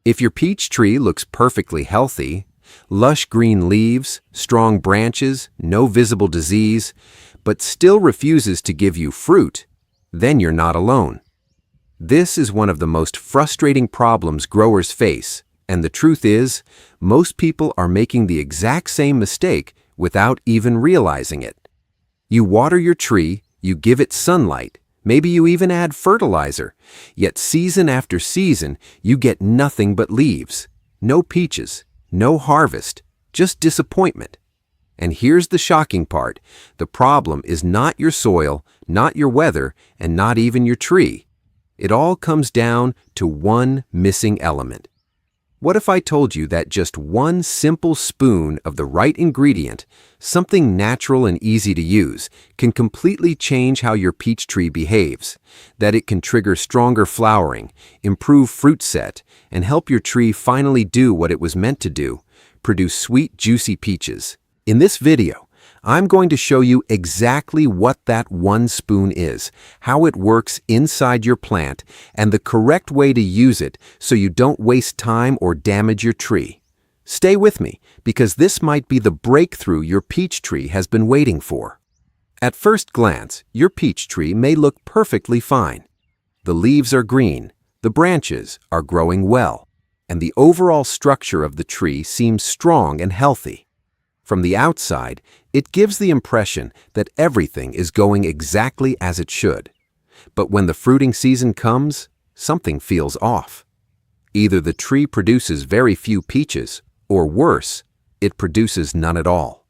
If your peach tree looks perfectly healthy, lush green leaves, strong branches, no visible disease, but still refuses to give you fruit, then you're not alone. This is one of the most frustrating problems growers face, and the truth is, most people are making the exact same mistake without even realizing it. You water your tree, you give it sunlight, maybe you even add fertilizer, yet season after season you get nothing but leaves, no peaches, no harvest, just disappointment. And here's the shocking part, the problem is not your soil, not your weather, and not even your tree. It all comes down to one missing element. What if I told you that just one simple spoon of the right ingredient, something natural and easy to use, can completely change how your peach tree behaves, that it can trigger stronger flowering, improve fruit set, and help your tree finally do what it was meant to do, produce sweet, juicy peaches? In this video, I'm going to show you exactly what that one spoon is, how it works inside your plant, and the correct way to use it so you don't waste time or damage your tree. Stay with me, because this might be the breakthrough your peach tree has been waiting for. At first glance, your peach tree may look perfectly fine. The leaves are green, the branches are growing well, and the overall structure of the tree seems strong and healthy. From the outside, it gives the impression that everything is going exactly as it should. But when the fruiting season comes, something feels off. Either the tree produces very few peaches, or worse, it produces none at all.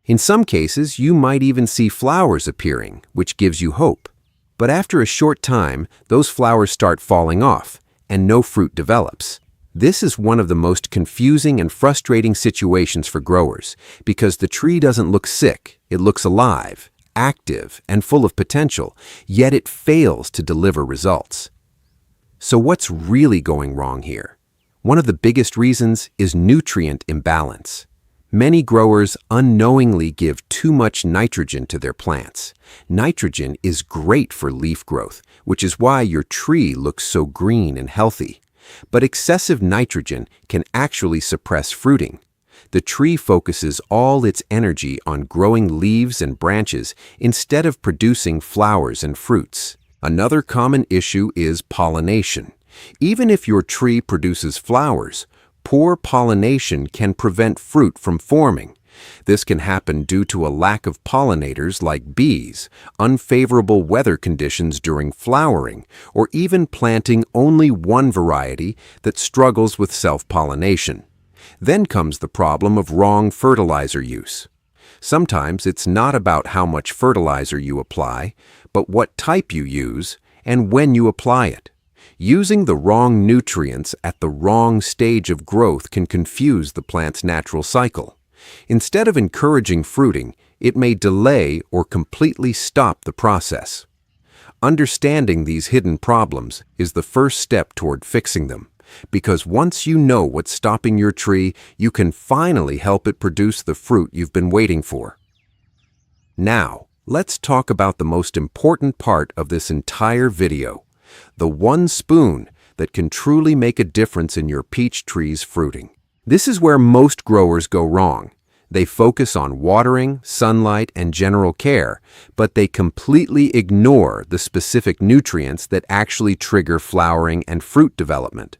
In some cases, you might even see flowers appearing, which gives you hope. But after a short time, those flowers start falling off, and no fruit develops. This is one of the most confusing and frustrating situations for growers because the tree doesn't look sick, it looks alive, active, and full of potential, yet it fails to deliver results. So what's really going wrong here? One of the biggest reasons is nutrient imbalance. Many growers unknowingly give too much nitrogen to their plants. Nitrogen is great for leaf growth, which is why your tree looks so green and healthy. But excessive nitrogen can actually suppress fruiting. The tree focuses all its energy on growing leaves and branches instead of producing flowers and fruits. Another common issue is pollination. Even if your tree produces flowers, poor pollination can prevent fruit from forming. This can happen due to a lack of pollinators like bees, unfavorable weather conditions during flowering, or even planting only one variety that struggles with self-pollination. Then comes the problem of wrong fertilizer use. Sometimes it's not about how much fertilizer you apply, but what type you use and when you apply it. Using the wrong nutrients at the wrong stage of growth can confuse the plant's natural cycle. Instead of encouraging fruiting, it may delay or completely stop the process. Understanding these hidden problems is the first step toward fixing them, because once you know what's stopping your tree, you can finally help it produce the fruit you've been waiting for. Now, let's talk about the most important part of this entire video, the one spoon that can truly make a difference in your peach tree's fruiting. This is where most growers go wrong. They focus on watering, sunlight, and general care, but they completely ignore the specific nutrients that actually trigger flowering and fruit development.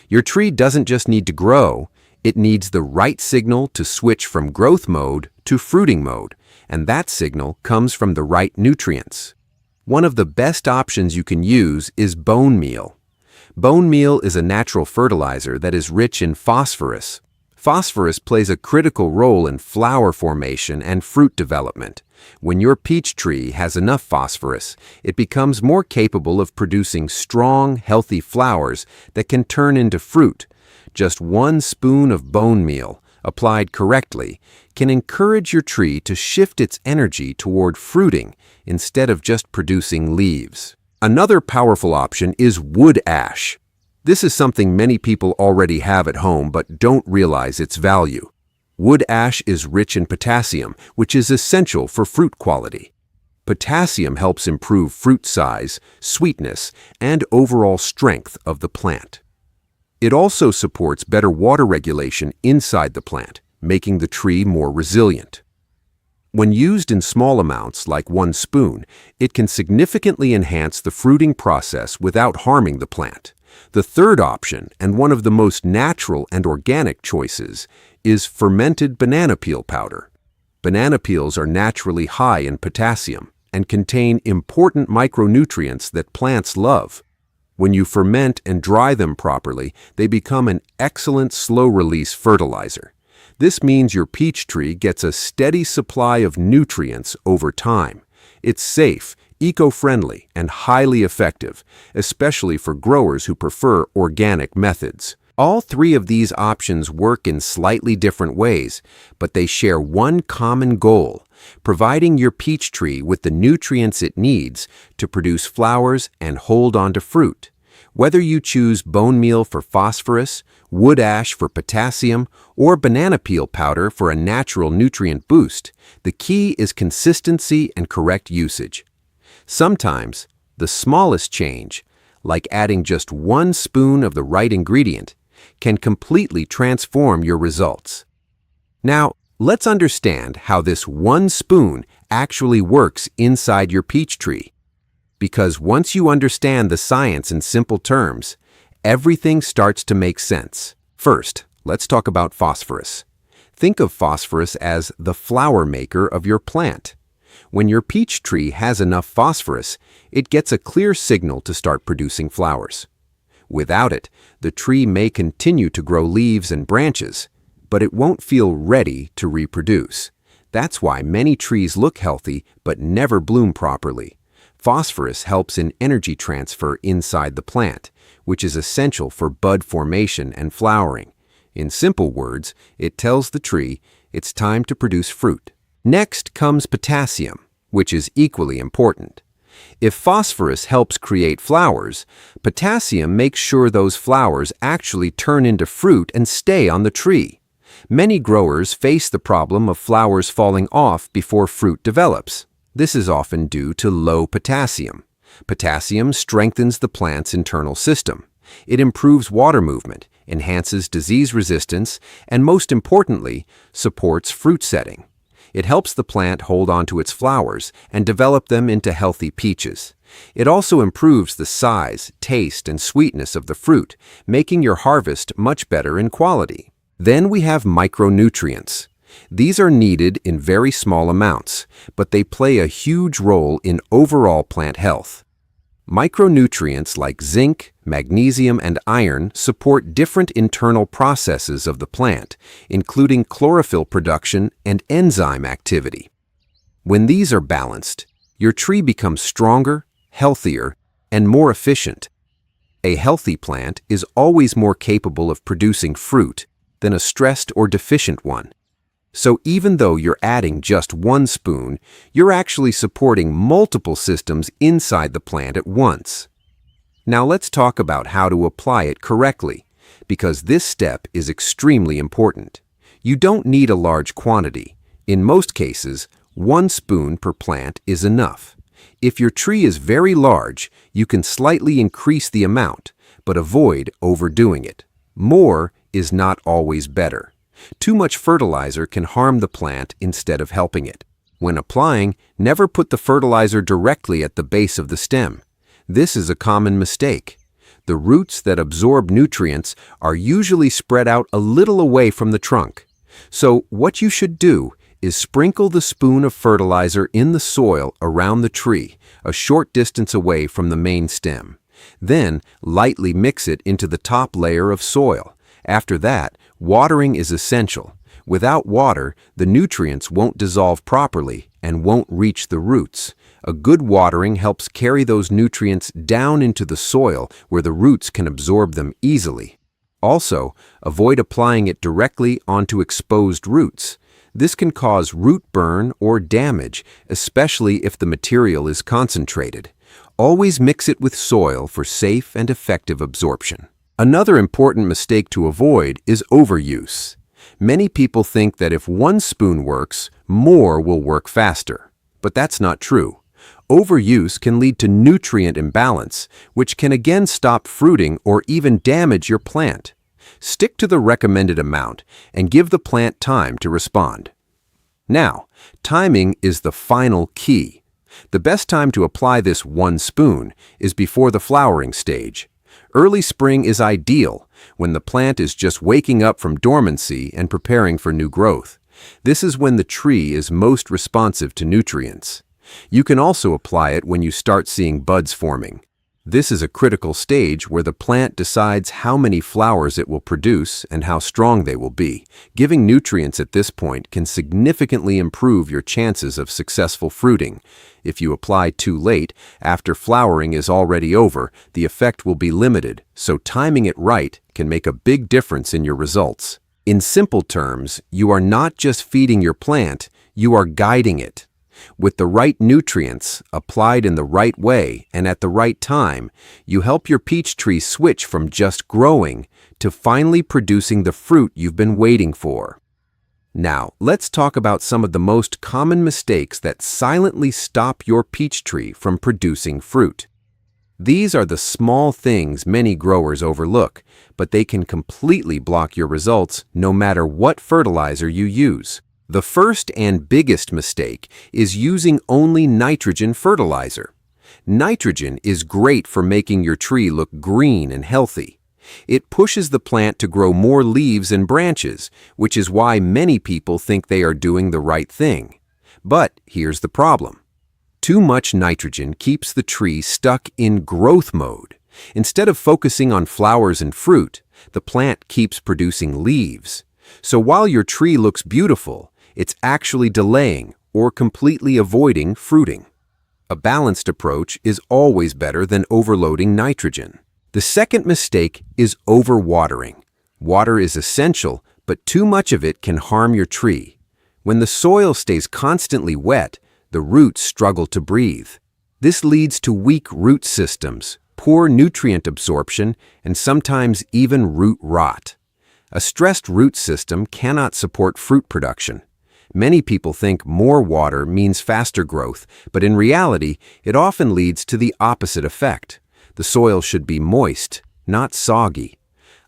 Your tree doesn't just need to grow, it needs the right signal to switch from growth mode to fruiting mode, and that signal comes from the right nutrients. One of the best options you can use is bone meal. Bone meal is a natural fertilizer that is rich in phosphorus. Phosphorus plays a critical role in flower formation and fruit development. When your peach tree has enough phosphorus, it becomes more capable of producing strong, healthy flowers that can turn into fruit. Just one spoon of bone meal, applied correctly, can encourage your tree to shift its energy toward fruiting instead of just producing leaves. Another powerful option is wood ash. This is something many people already have at home but don't realize its value. Wood ash is rich in potassium, which is essential for fruit quality. Potassium helps improve fruit size, sweetness, and overall strength of the plant. It also supports better water regulation inside the plant, making the tree more resilient. When used in small amounts, like 1 spoon, it can significantly enhance the fruiting process without harming the plant. The third option, and one of the most natural and organic choices, is fermented banana peel powder. Banana peels are naturally high in potassium and contain important micronutrients that plants love. When you ferment and dry them properly, they become an excellent slow-release fertilizer. This means your peach tree gets a steady supply of nutrients over time. It's safe, eco-friendly, and highly effective, especially for growers who prefer organic methods. All 3 of these options work in slightly different ways, but they share one common goal: providing your peach tree with the nutrients it needs to produce flowers and hold on to fruit. Whether you choose bone meal for phosphorus, wood ash for potassium, or banana peel powder for a natural nutrient boost, the key is consistency and correct usage. Sometimes, the smallest change, like adding just 1 spoon of the right ingredient, can completely transform your results. Now, let's understand how this 1 spoon actually works inside your peach tree. Because once you understand the science in simple terms, everything starts to make sense. First, let's talk about phosphorus. Think of phosphorus as the flower maker of your plant. When your peach tree has enough phosphorus, it gets a clear signal to start producing flowers. Without it, the tree may continue to grow leaves and branches, but it won't feel ready to reproduce. That's why many trees look healthy but never bloom properly. Phosphorus helps in energy transfer inside the plant, which is essential for bud formation and flowering. In simple words, it tells the tree it's time to produce fruit. Next comes potassium, which is equally important. If phosphorus helps create flowers, potassium makes sure those flowers actually turn into fruit and stay on the tree. Many growers face the problem of flowers falling off before fruit develops. This is often due to low potassium. Potassium strengthens the plant's internal system. It improves water movement, enhances disease resistance, and most importantly, supports fruit setting. It helps the plant hold on to its flowers and develop them into healthy peaches. It also improves the size, taste, and sweetness of the fruit, making your harvest much better in quality. Then we have micronutrients. These are needed in very small amounts, but they play a huge role in overall plant health. Micronutrients like zinc, magnesium, and iron support different internal processes of the plant, including chlorophyll production and enzyme activity. When these are balanced, your tree becomes stronger, healthier, and more efficient. A healthy plant is always more capable of producing fruit than a stressed or deficient one. So even though you're adding just 1 spoon, you're actually supporting multiple systems inside the plant at once. Now let's talk about how to apply it correctly, because this step is extremely important. You don't need a large quantity. In most cases, 1 spoon per plant is enough. If your tree is very large, you can slightly increase the amount, but avoid overdoing it. More is not always better. Too much fertilizer can harm the plant instead of helping it. When applying, never put the fertilizer directly at the base of the stem. This is a common mistake. The roots that absorb nutrients are usually spread out a little away from the trunk. So what you should do is sprinkle the spoon of fertilizer in the soil around the tree, a short distance away from the main stem. Then lightly mix it into the top layer of soil. After that, watering is essential. Without water, the nutrients won't dissolve properly and won't reach the roots. A good watering helps carry those nutrients down into the soil where the roots can absorb them easily. Also, avoid applying it directly onto exposed roots. This can cause root burn or damage, especially if the material is concentrated. Always mix it with soil for safe and effective absorption. Another important mistake to avoid is overuse. Many people think that if 1 spoon works, more will work faster. But that's not true. Overuse can lead to nutrient imbalance, which can again stop fruiting or even damage your plant. Stick to the recommended amount and give the plant time to respond. Now, timing is the final key. The best time to apply this 1 spoon is before the flowering stage. Early spring is ideal, when the plant is just waking up from dormancy and preparing for new growth. This is when the tree is most responsive to nutrients. You can also apply it when you start seeing buds forming. This is a critical stage where the plant decides how many flowers it will produce and how strong they will be. Giving nutrients at this point can significantly improve your chances of successful fruiting. If you apply too late, after flowering is already over, the effect will be limited, so timing it right can make a big difference in your results. In simple terms, you are not just feeding your plant, you are guiding it. With the right nutrients, applied in the right way and at the right time, you help your peach tree switch from just growing to finally producing the fruit you've been waiting for. Now, let's talk about some of the most common mistakes that silently stop your peach tree from producing fruit. These are the small things many growers overlook, but they can completely block your results no matter what fertilizer you use. The first and biggest mistake is using only nitrogen fertilizer. Nitrogen is great for making your tree look green and healthy. It pushes the plant to grow more leaves and branches, which is why many people think they are doing the right thing. But here's the problem. Too much nitrogen keeps the tree stuck in growth mode. Instead of focusing on flowers and fruit, the plant keeps producing leaves. So while your tree looks beautiful, it's actually delaying or completely avoiding fruiting. A balanced approach is always better than overloading nitrogen. The second mistake is overwatering. Water is essential, but too much of it can harm your tree. When the soil stays constantly wet, the roots struggle to breathe. This leads to weak root systems, poor nutrient absorption, and sometimes even root rot. A stressed root system cannot support fruit production. Many people think more water means faster growth, but in reality, it often leads to the opposite effect. The soil should be moist, not soggy.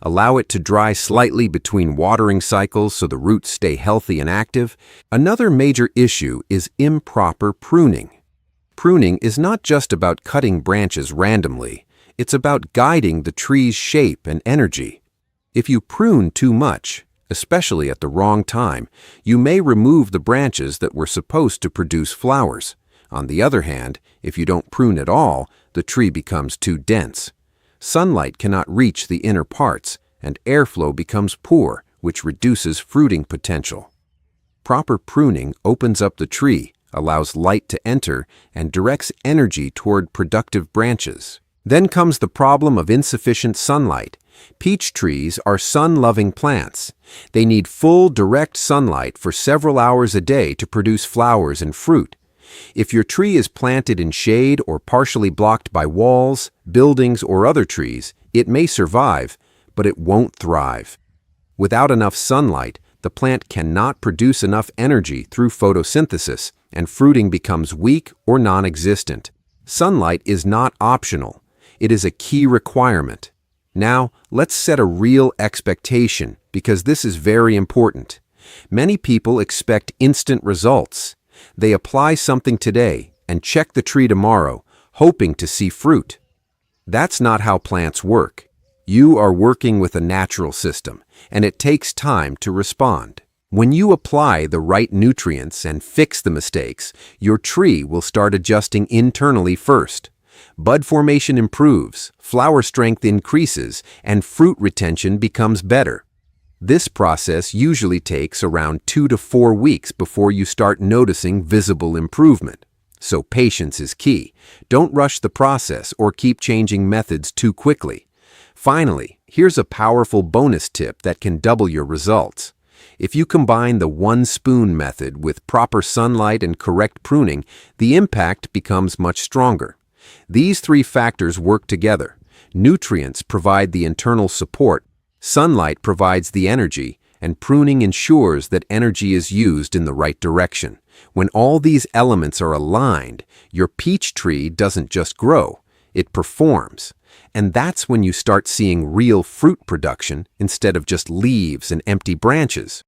Allow it to dry slightly between watering cycles so the roots stay healthy and active. Another major issue is improper pruning. Pruning is not just about cutting branches randomly. It's about guiding the tree's shape and energy. If you prune too much, especially at the wrong time, you may remove the branches that were supposed to produce flowers. On the other hand, if you don't prune at all, the tree becomes too dense. Sunlight cannot reach the inner parts, and airflow becomes poor, which reduces fruiting potential. Proper pruning opens up the tree, allows light to enter, and directs energy toward productive branches. Then comes the problem of insufficient sunlight. Peach trees are sun-loving plants. They need full, direct sunlight for several hours a day to produce flowers and fruit. If your tree is planted in shade or partially blocked by walls, buildings, or other trees, it may survive, but it won't thrive. Without enough sunlight, the plant cannot produce enough energy through photosynthesis, and fruiting becomes weak or non-existent. Sunlight is not optional. It is a key requirement. Now, let's set a real expectation, because this is very important. Many people expect instant results. They apply something today and check the tree tomorrow, hoping to see fruit. That's not how plants work. You are working with a natural system, and it takes time to respond. When you apply the right nutrients and fix the mistakes, your tree will start adjusting internally first. Bud formation improves, flower strength increases, and fruit retention becomes better. This process usually takes around 2 to 4 weeks before you start noticing visible improvement. So patience is key. Don't rush the process or keep changing methods too quickly. Finally, here's a powerful bonus tip that can double your results. If you combine the 1 spoon method with proper sunlight and correct pruning, the impact becomes much stronger. These 3 factors work together. Nutrients provide the internal support, sunlight provides the energy, and pruning ensures that energy is used in the right direction. When all these elements are aligned, your peach tree doesn't just grow, it performs. And that's when you start seeing real fruit production instead of just leaves and empty branches.